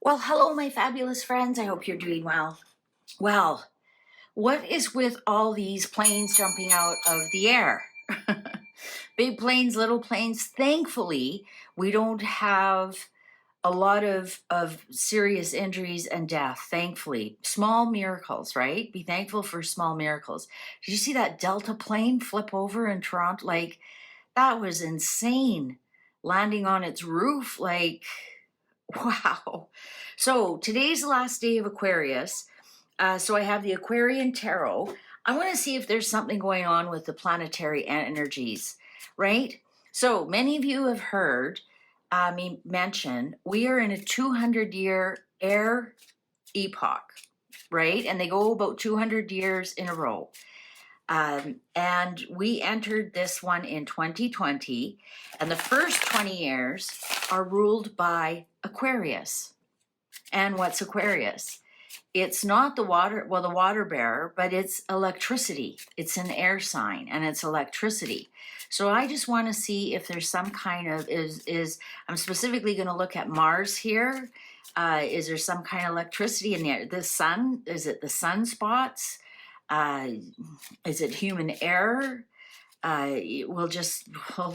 Well, hello, my fabulous friends. I hope you're doing well. Well, what is with all these planes jumping out of the air? Big planes, little planes. Thankfully, we don't have a lot of serious injuries and death. Thankfully, small miracles, right? Be thankful for small miracles. Did you see that Delta plane flip over in Toronto? Like, that was insane. Landing on its roof, like, wow. So today's the last day of Aquarius. So I have the Aquarian Tarot. I want to see if there's something going on with the planetary energies, right? So many of you have heard me mention we are in a 200-year air epoch, right? And they go about 200 years in a row. And we entered this one in 2020, and the first 20 years are ruled by Aquarius. And what's Aquarius? It's not the water bearer, but it's electricity. It's an air sign and it's electricity. So I just want to see if there's some kind of I'm specifically going to look at Mars here. Is there some kind of electricity in there? The sun, is it the sunspots? Uh, is it human error? We'll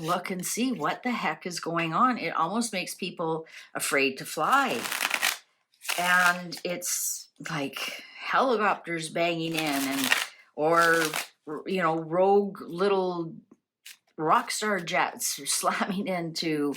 look and see what the heck is going on. It almost makes people afraid to fly. And it's like helicopters banging in or rogue little rock star jets slamming into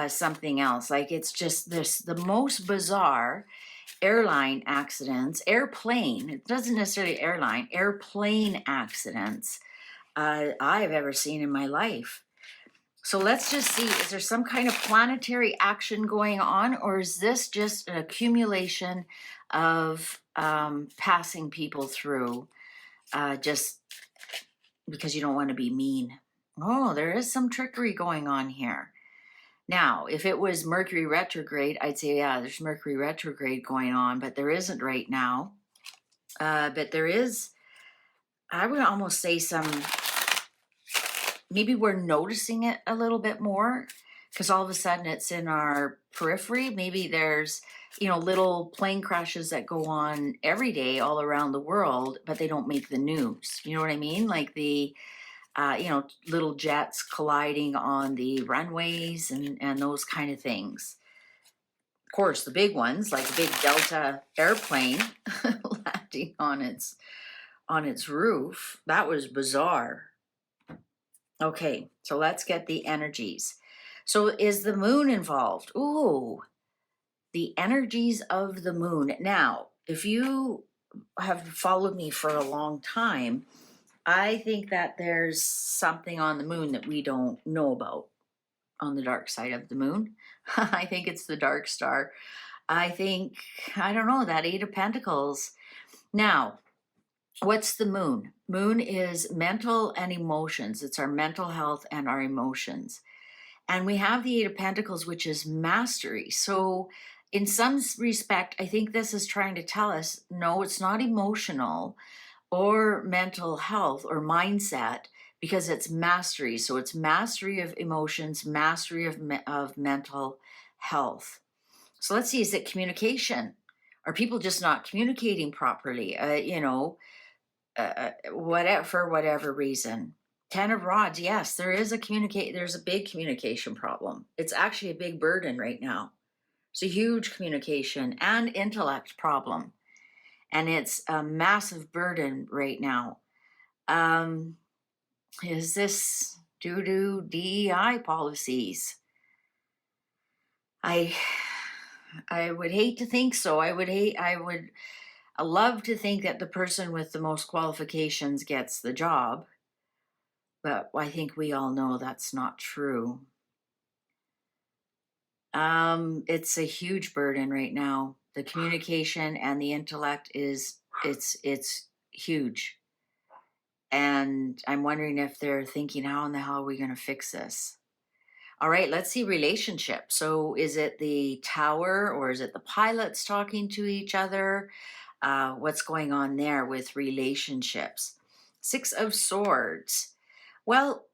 something else. Like, it's just the most bizarre airplane accidents, it doesn't necessarily airplane accidents I've ever seen in my life. So let's just see, is there some kind of planetary action going on, or is this just an accumulation of passing people through just because you don't want to be mean? Oh, there is some trickery going on here. Now, if it was Mercury retrograde, I'd say, yeah, there's Mercury retrograde going on, but there isn't right now. But there is, I would almost say maybe we're noticing it a little bit more because all of a sudden it's in our periphery. Maybe there's, little plane crashes that go on every day all around the world, but they don't make the news. You know what I mean? Like the, little jets colliding on the runways and those kind of things. Of course, the big ones, like a big Delta airplane landing on its roof, that was bizarre. Okay, so let's get the energies. So is the moon involved? Ooh, the energies of the moon. Now, if you have followed me for a long time, I think that there's something on the moon that we don't know about on the dark side of the moon. I think it's the dark star. I don't know, that Eight of Pentacles. Now, what's the moon? Moon is mental and emotions. It's our mental health and our emotions. And we have the Eight of Pentacles, which is mastery. So in some respect, I think this is trying to tell us, no, it's not emotional or mental health or mindset, because it's mastery. So it's mastery of emotions, mastery of mental health. So let's see, is it communication? Are people just not communicating properly? For whatever reason. Ten of Rods, yes, there's a big communication problem. It's actually a big burden right now. It's a huge communication and intellect problem. And it's a massive burden right now. Is this due to DEI policies? I would hate to think so. I would love to think that the person with the most qualifications gets the job. But I think we all know that's not true. It's a huge burden right now. The communication and the intellect it's huge. And I'm wondering if they're thinking, how in the hell are we going to fix this? All right, let's see relationship. So is it the tower or is it the pilots talking to each other? What's going on there with relationships? Six of Swords. Well,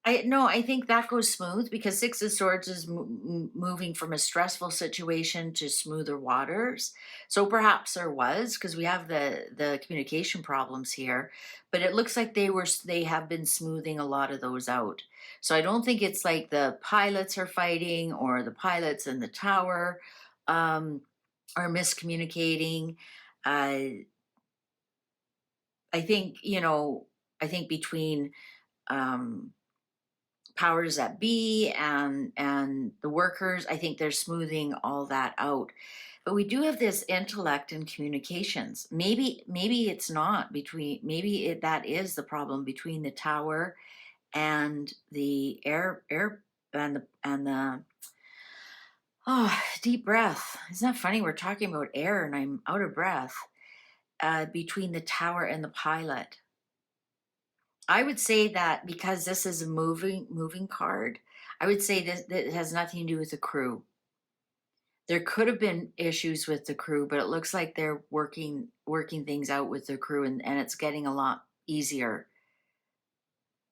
I think that goes smooth because Six of Swords is moving from a stressful situation to smoother waters. So perhaps there was, because we have the communication problems here, but it looks like they have been smoothing a lot of those out. So I don't think it's like the pilots are fighting or the pilots in the tower um, are miscommunicating. Uh, I think, I think between um, powers that be and the workers, I think they're smoothing all that out. But we do have this intellect and communications. Maybe it's not between, that is the problem between the tower and the air and the oh, deep breath. Isn't that funny? We're talking about air and I'm out of breath. Between the tower and the pilot, I would say that because this is a moving card, I would say that it has nothing to do with the crew. There could have been issues with the crew, but it looks like they're working things out with the crew, and it's getting a lot easier.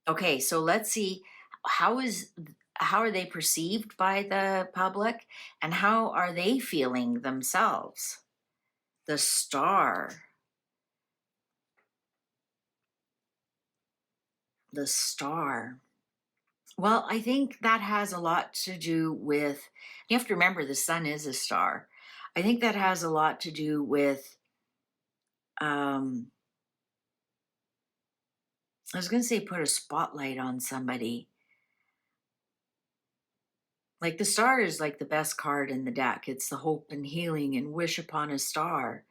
Okay, so let's see how is how are they perceived by the public and how are they feeling themselves? The star. The star. Well, I think that has a lot to do with, you have to remember the sun is a star. I think that has a lot to do with, um, I was going to say put a spotlight on somebody. Like the star is like the best card in the deck. It's the hope and healing and wish upon a star.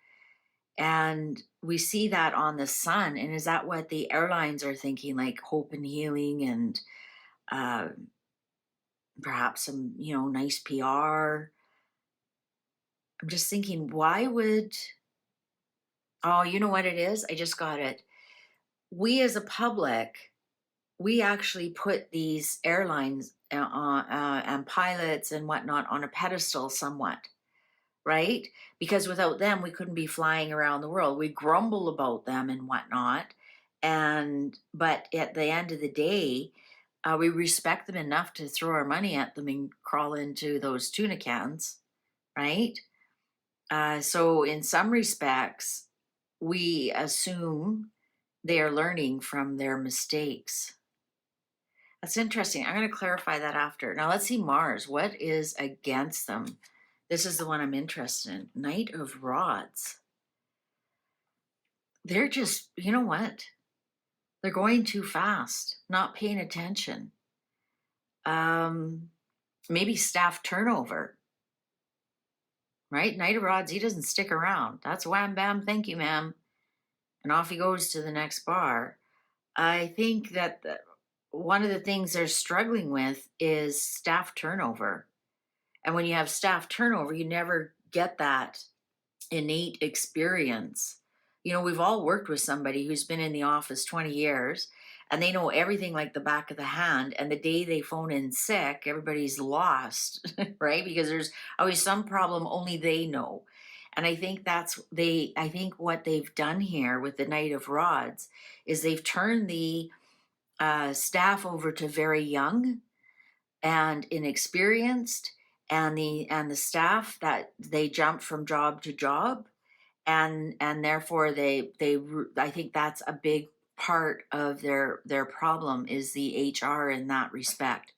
And we see that on the sun. And is that what the airlines are thinking? Like hope and healing and uh, perhaps some, nice PR. I'm just thinking, why would, oh, you know what it is? I just got it. We as a public, we actually put these airlines and pilots and whatnot on a pedestal somewhat, right? Because without them, we couldn't be flying around the world. We grumble about them and whatnot. But at the end of the day, we respect them enough to throw our money at them and crawl into those tuna cans, right? So in some respects, we assume they are learning from their mistakes. That's interesting. I'm going to clarify that after. Now let's see Mars. What is against them? This is the one I'm interested in. Knight of Rods. They're just, you know what? They're going too fast, not paying attention. Maybe staff turnover, right? Knight of Rods, he doesn't stick around. That's wham bam, thank you, ma'am. And off he goes to the next bar. I think that one of the things they're struggling with is staff turnover. And when you have staff turnover, you never get that innate experience. We've all worked with somebody who's been in the office 20 years and they know everything like the back of the hand. And the day they phone in sick, everybody's lost, right? Because there's always some problem only they know. And I think I think what they've done here with the Knight of Rods is they've turned the staff over to very young and inexperienced, and the staff that they jump from job to job, and therefore I think that's a big part of their problem is the HR in that respect.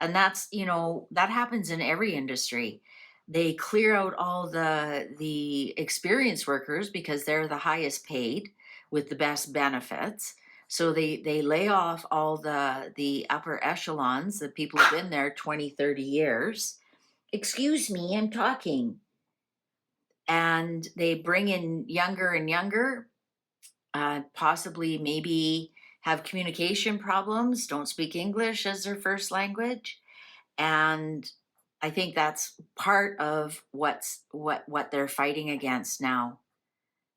And that's, that happens in every industry. They clear out all the experienced workers because they're the highest paid with the best benefits. So they lay off all the upper echelons, the people who've been there 20, 30 years. Excuse me, I'm talking. And they bring in younger and younger, possibly maybe have communication problems, don't speak English as their first language. And I think that's part of what they're fighting against now.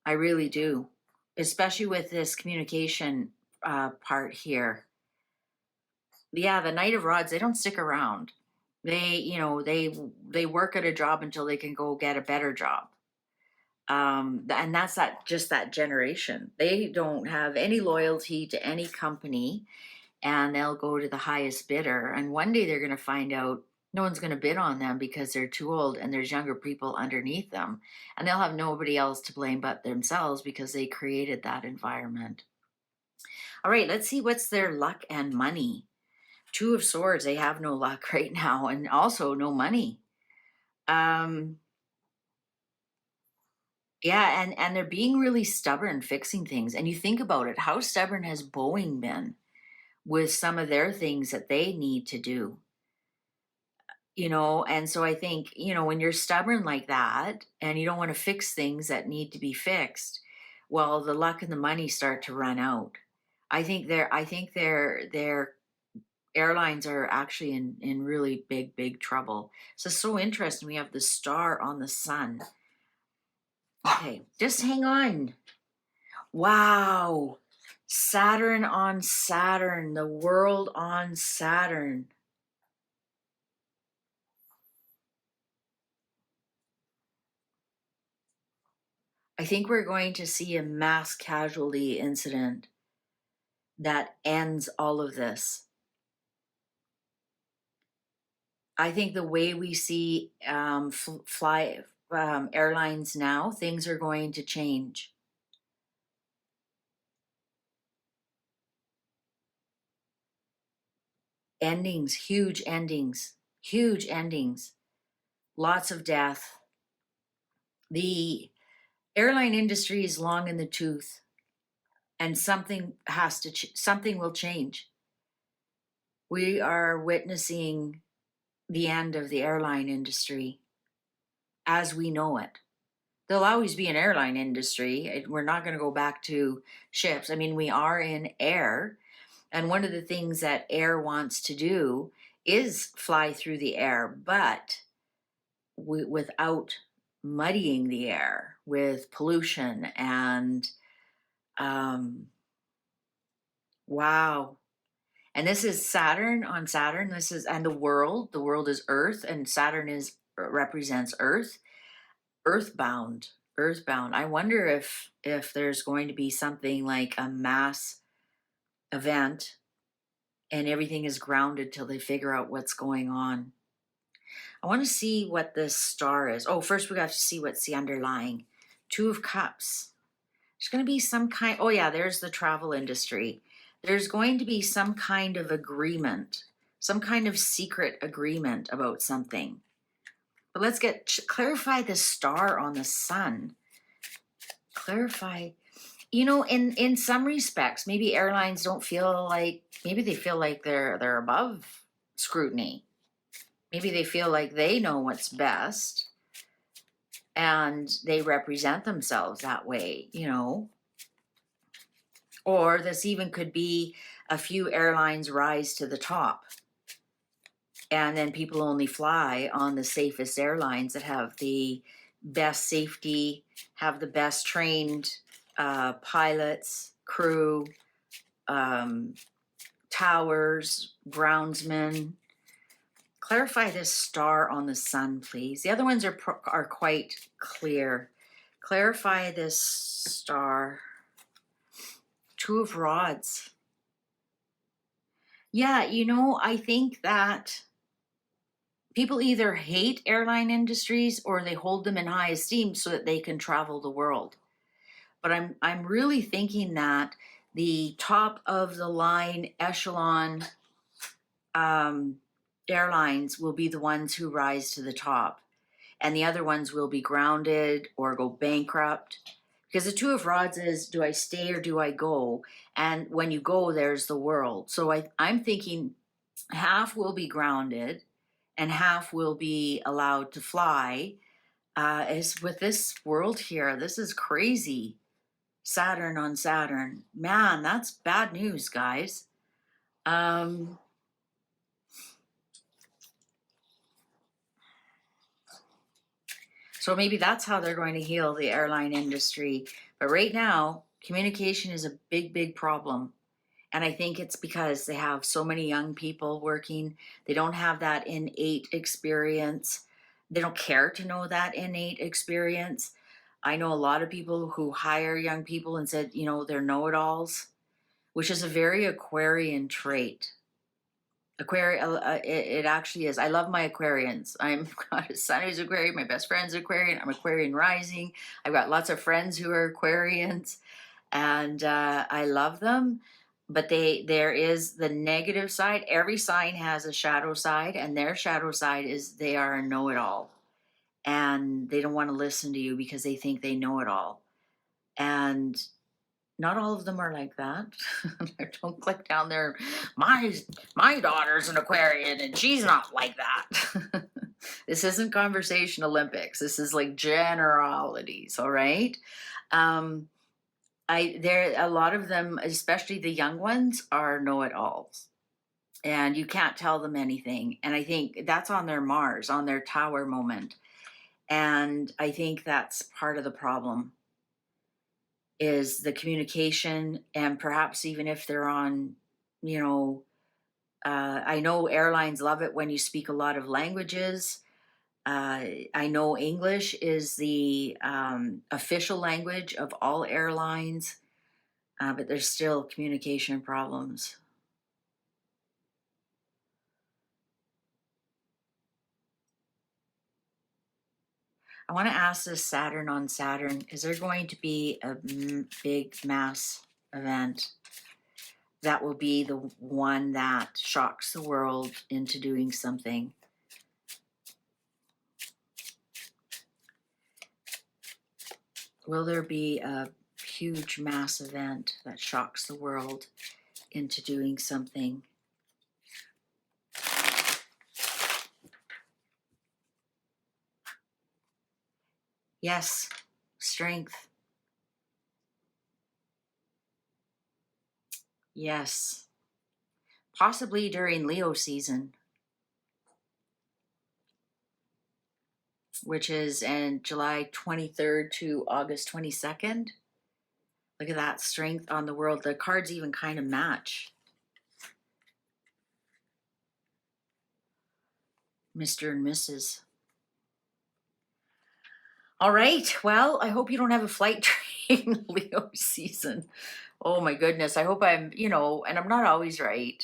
I really do, especially with this communication part here. Yeah, the Knight of Rods, they don't stick around. They work at a job until they can go get a better job. And that's just that generation. They don't have any loyalty to any company, and they'll go to the highest bidder. And one day they're going to find out no one's going to bid on them because they're too old and there's younger people underneath them. And they'll have nobody else to blame but themselves because they created that environment. All right, let's see what's their luck and money. Two of Swords, they have no luck right now and also no money. Um, yeah, and they're being really stubborn fixing things. And you think about it, how stubborn has Boeing been with some of their things that they need to do? And so I think, when you're stubborn like that and you don't want to fix things that need to be fixed, well, the luck and the money start to run out. I think their airlines are actually in really big trouble. So interesting. We have the star on the sun. Okay, just hang on. Wow. Saturn on Saturn, the world on Saturn. I think we're going to see a mass casualty incident that ends all of this. I think the way we see fly airlines now, things are going to change. Endings, huge endings, lots of death. The airline industry is long in the tooth, and something will change. We are witnessing the end of the airline industry as we know it. There'll always be an airline industry. We're not going to go back to ships. I mean, we are in air. And one of the things that air wants to do is fly through the air, but without muddying the air with pollution and wow. And this is Saturn on Saturn. And the world. The world is Earth, and Saturn represents Earth. Earthbound. Earthbound. I wonder if there's going to be something like a mass event and everything is grounded till they figure out what's going on. I want to see what this star is. Oh, first we got to see what's the underlying. Two of Cups. There's going to be some kind. Oh yeah, there's the travel industry. There's going to be some kind of agreement, some kind of secret agreement about something. But let's clarify the star on the sun. Clarify. In some respects, maybe airlines don't feel like, maybe they feel like they're above scrutiny. Maybe they feel like they know what's best and they represent themselves that way, Or this even could be a few airlines rise to the top. And then people only fly on the safest airlines that have the best safety, have the best trained pilots, crew, towers, groundsmen. Clarify this star on the sun, please. The other ones are quite clear. Clarify this star. Two of Rods. Yeah, I think that people either hate airline industries or they hold them in high esteem so that they can travel the world. But I'm really thinking that the top of the line echelon airlines will be the ones who rise to the top, and the other ones will be grounded or go bankrupt. Because the Two of Rods is, do I stay or do I go? And when you go, there's the world. So I'm thinking half will be grounded and half will be allowed to fly. As with this world here, this is crazy. Saturn on Saturn. Man, that's bad news, guys. So maybe that's how they're going to heal the airline industry. But right now, communication is a big problem. And I think it's because they have so many young people working. They don't have that innate experience. They don't care to know that innate experience. I know a lot of people who hire young people and said, they're know-it-alls. which is a very Aquarian trait. It actually is. I love my Aquarians. I'm got a son who's Aquarian. My best friend's Aquarian. I'm Aquarian rising. I've got lots of friends who are Aquarians, and I love them. But there is the negative side. Every sign has a shadow side, and their shadow side is they are a know-it-all, and they don't want to listen to you because they think they know it all. And not all of them are like that. Don't click down there. My daughter's an Aquarian and she's not like that. This isn't conversation Olympics. This is like generalities, all right? There a lot of them, especially the young ones, are know-it-alls. And you can't tell them anything. And I think that's on their Mars, on their tower moment. And I think that's part of the problem, is the communication, and perhaps even if they're on, you know, I know airlines love it when you speak a lot of languages. I know English is the official language of all airlines, but there's still communication problems. I want to ask this Saturn on Saturn, is there going to be a big mass event that will be the one that shocks the world into doing something? Will there be a huge mass event that shocks the world into doing something? Yes, strength. Yes, possibly during Leo season, which is in July 23rd to August 22nd. Look at that strength on the world. The cards even kind of match. Mr. and Mrs. All right. Well, I hope you don't have a flight during Leo season. Oh my goodness. I hope I'm, and I'm not always right.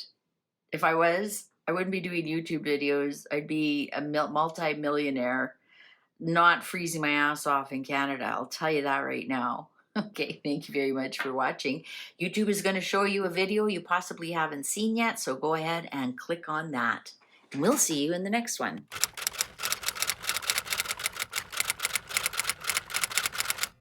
If I was, I wouldn't be doing YouTube videos. I'd be a multi-millionaire, not freezing my ass off in Canada. I'll tell you that right now. Okay, thank you very much for watching. YouTube is going to show you a video you possibly haven't seen yet, so go ahead and click on that. And we'll see you in the next one.